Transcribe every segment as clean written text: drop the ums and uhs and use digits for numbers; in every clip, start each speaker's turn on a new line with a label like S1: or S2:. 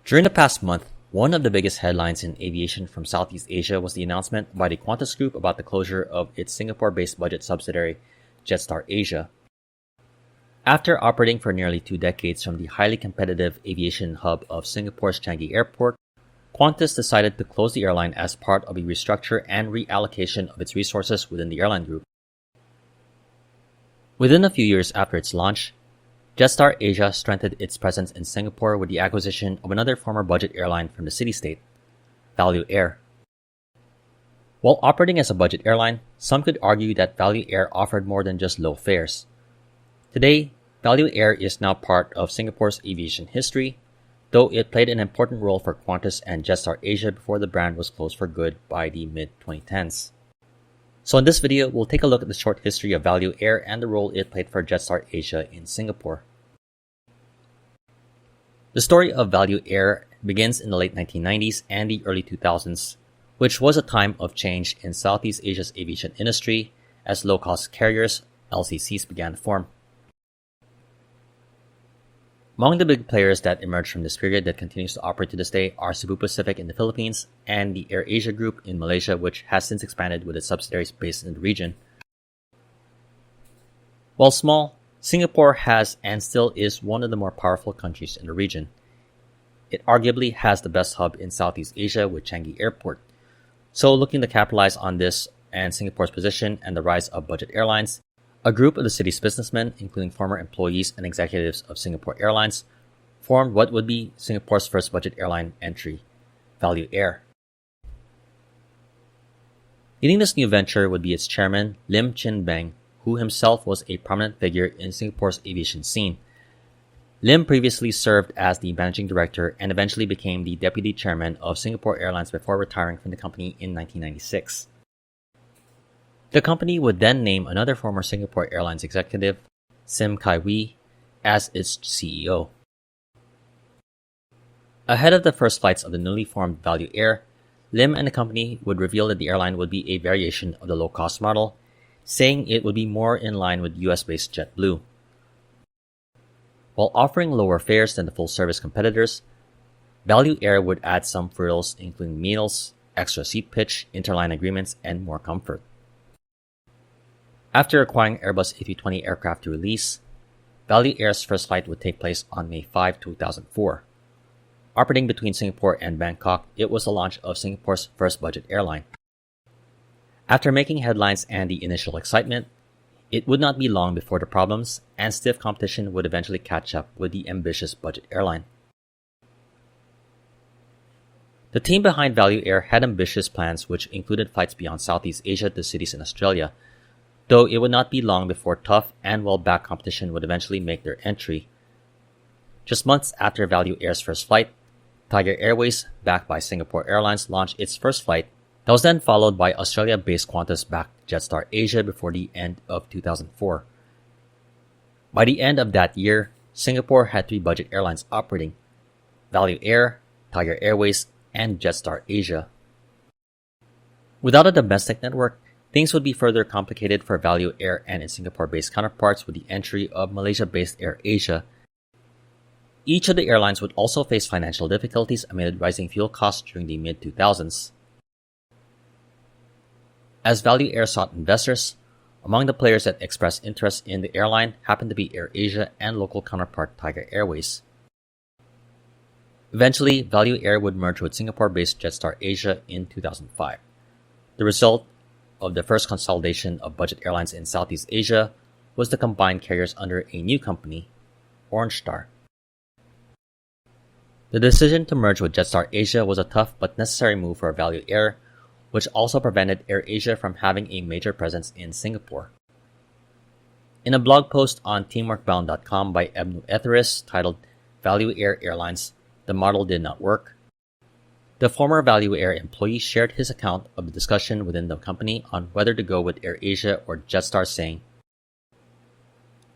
S1: During the past month, one of the biggest headlines in aviation from Southeast Asia was the announcement by the Qantas Group about the closure of its Singapore-based budget subsidiary, Jetstar Asia. After operating for nearly 2 decades from the highly competitive aviation hub of Singapore's Changi Airport, Qantas decided to close the airline as part of a restructure and reallocation of its resources within the airline group. Within a few years after its launch, Jetstar Asia strengthened its presence in Singapore with the acquisition of another former budget airline from the city-state, Valuair. While operating as a budget airline, some could argue that Valuair offered more than just low fares. Today, Valuair is now part of Singapore's aviation history, though it played an important role for Qantas and Jetstar Asia before the brand was closed for good by the mid-2010s. So in this video, we'll take a look at the short history of Valuair and the role it played for Jetstar Asia in Singapore. The story of Valuair begins in the late 1990s and the early 2000s, which was a time of change in Southeast Asia's aviation industry as low-cost carriers, LCCs, began to form. Among the big players that emerged from this period that continues to operate to this day are Cebu Pacific in the Philippines and the AirAsia Group in Malaysia, which has since expanded with its subsidiaries based in the region. While small, Singapore has and still is one of the more powerful countries in the region. It arguably has the best hub in Southeast Asia with Changi Airport. So looking to capitalize on this and Singapore's position and the rise of budget airlines, a group of the city's businessmen, including former employees and executives of Singapore Airlines, formed what would be Singapore's first budget airline entry, Valuair. Leading this new venture would be its chairman, Lim Chin Beng, who himself was a prominent figure in Singapore's aviation scene. Lim previously served as the managing director and eventually became the deputy chairman of Singapore Airlines before retiring from the company in 1996. The company would then name another former Singapore Airlines executive, Sim Kai Wee, as its CEO. Ahead of the first flights of the newly formed Valuair, Lim and the company would reveal that the airline would be a variation of the low-cost model, saying it would be more in line with US-based JetBlue. While offering lower fares than the full-service competitors, Valuair would add some frills including meals, extra seat pitch, interline agreements, and more comfort. After acquiring Airbus A320 aircraft to lease, Valuair's first flight would take place on May 5, 2004. Operating between Singapore and Bangkok, it was the launch of Singapore's first budget airline. After making headlines and the initial excitement, it would not be long before the problems and stiff competition would eventually catch up with the ambitious budget airline. The team behind Valuair had ambitious plans which included flights beyond Southeast Asia to cities in Australia, though it would not be long before tough and well-backed competition would eventually make their entry. Just months after Valuair's first flight, Tiger Airways, backed by Singapore Airlines, launched its first flight that was then followed by Australia-based Qantas-backed Jetstar Asia before the end of 2004. By the end of that year, Singapore had 3 budget airlines operating: Valuair, Tiger Airways, and Jetstar Asia. Without a domestic network, things would be further complicated for Valuair and its Singapore-based counterparts with the entry of Malaysia-based AirAsia. Each of the airlines would also face financial difficulties amid rising fuel costs during the mid-2000s. As Valuair sought investors, among the players that expressed interest in the airline happened to be AirAsia and local counterpart Tiger Airways. Eventually, Valuair would merge with Singapore-based Jetstar Asia in 2005. The result of the first consolidation of budget airlines in Southeast Asia was the combined carriers under a new company, Orange Star. The decision to merge with Jetstar Asia was a tough but necessary move for Valuair, which also prevented AirAsia from having a major presence in Singapore. In a blog post on teamworkbound.com by Ebnu Etheris titled Valuair Airlines, the model did not work, the former Valuair employee shared his account of the discussion within the company on whether to go with AirAsia or Jetstar, saying,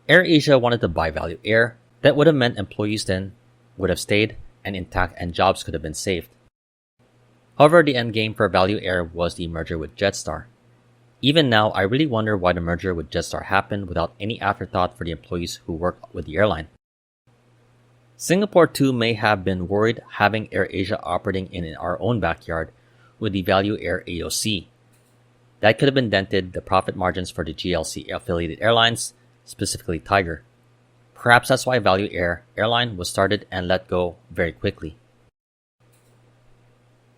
S1: AirAsia wanted to buy Valuair. That would have meant employees then would have stayed and intact and jobs could have been saved. However, the endgame for Valuair was the merger with Jetstar. Even now, I really wonder why the merger with Jetstar happened without any afterthought for the employees who work with the airline. Singapore too may have been worried having AirAsia operating in our own backyard with the Valuair AOC. That could have indented the profit margins for the GLC affiliated airlines, specifically Tiger. Perhaps that's why Valuair Airline was started and let go very quickly.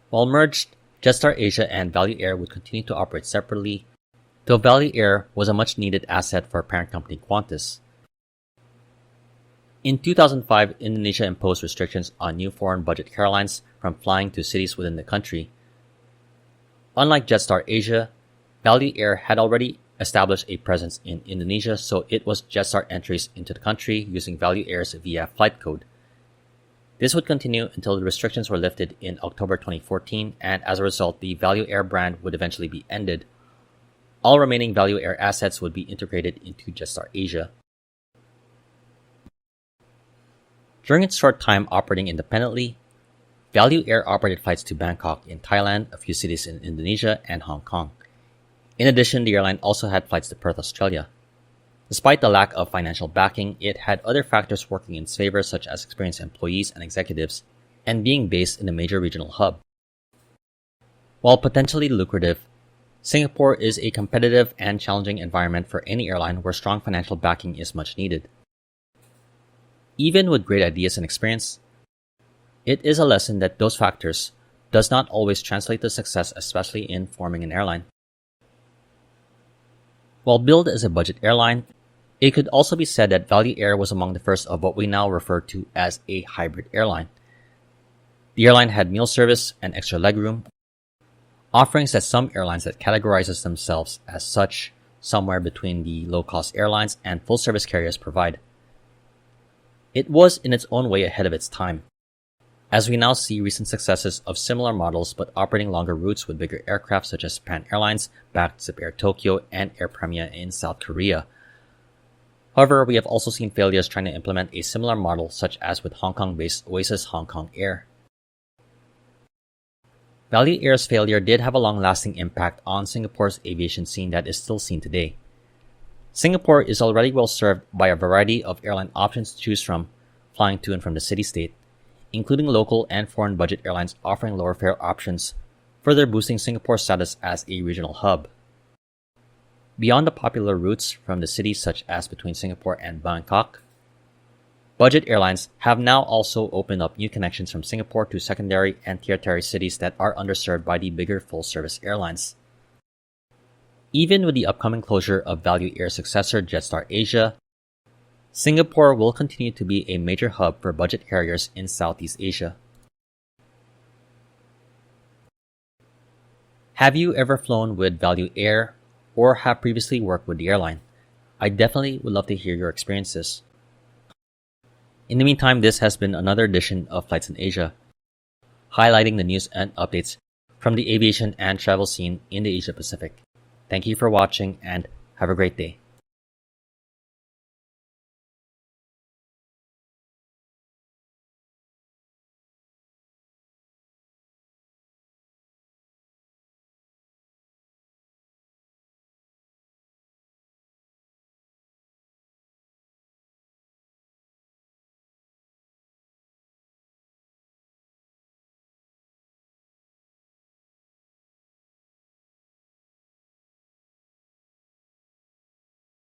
S1: While merged, Jetstar Asia and Valuair would continue to operate separately, though Valuair was a much-needed asset for parent company Qantas. In 2005, Indonesia imposed restrictions on new foreign budget airlines from flying to cities within the country. Unlike Jetstar Asia, Valuair had already established a presence in Indonesia, so it was Jetstar entries into the country using Valuair's VF flight code. This would continue until the restrictions were lifted in October 2014, and as a result, the Valuair brand would eventually be ended. All remaining Valuair assets would be integrated into Jetstar Asia. During its short time operating independently, Valuair operated flights to Bangkok in Thailand, a few cities in Indonesia, and Hong Kong. In addition, the airline also had flights to Perth, Australia. Despite the lack of financial backing, it had other factors working in its favor, such as experienced employees and executives, and being based in a major regional hub. While potentially lucrative, Singapore is a competitive and challenging environment for any airline where strong financial backing is much needed. Even with great ideas and experience, it is a lesson that those factors does not always translate to success, especially in forming an airline. While billed as a budget airline, it could also be said that Valuair was among the first of what we now refer to as a hybrid airline. The airline had meal service and extra legroom, offerings that some airlines that categorizes themselves as such somewhere between the low-cost airlines and full-service carriers provide. It was in its own way ahead of its time, as we now see recent successes of similar models but operating longer routes with bigger aircraft such as Japan Airlines, backed Zip Air Tokyo, and Air Premia in South Korea. However, we have also seen failures trying to implement a similar model, such as with Hong Kong-based Oasis Hong Kong Air. Valuair's failure did have a long-lasting impact on Singapore's aviation scene that is still seen today. Singapore is already well served by a variety of airline options to choose from, flying to and from the city-state, including local and foreign budget airlines offering lower fare options, further boosting Singapore's status as a regional hub. Beyond the popular routes from the cities such as between Singapore and Bangkok, budget airlines have now also opened up new connections from Singapore to secondary and tertiary cities that are underserved by the bigger full-service airlines. Even with the upcoming closure of Valuair's successor Jetstar Asia, Singapore will continue to be a major hub for budget carriers in Southeast Asia. Have you ever flown with Valuair or have previously worked with the airline? I definitely would love to hear your experiences. In the meantime, this has been another edition of Flights in Asia, highlighting the news and updates from the aviation and travel scene in the Asia Pacific. Thank you for watching and have a great day.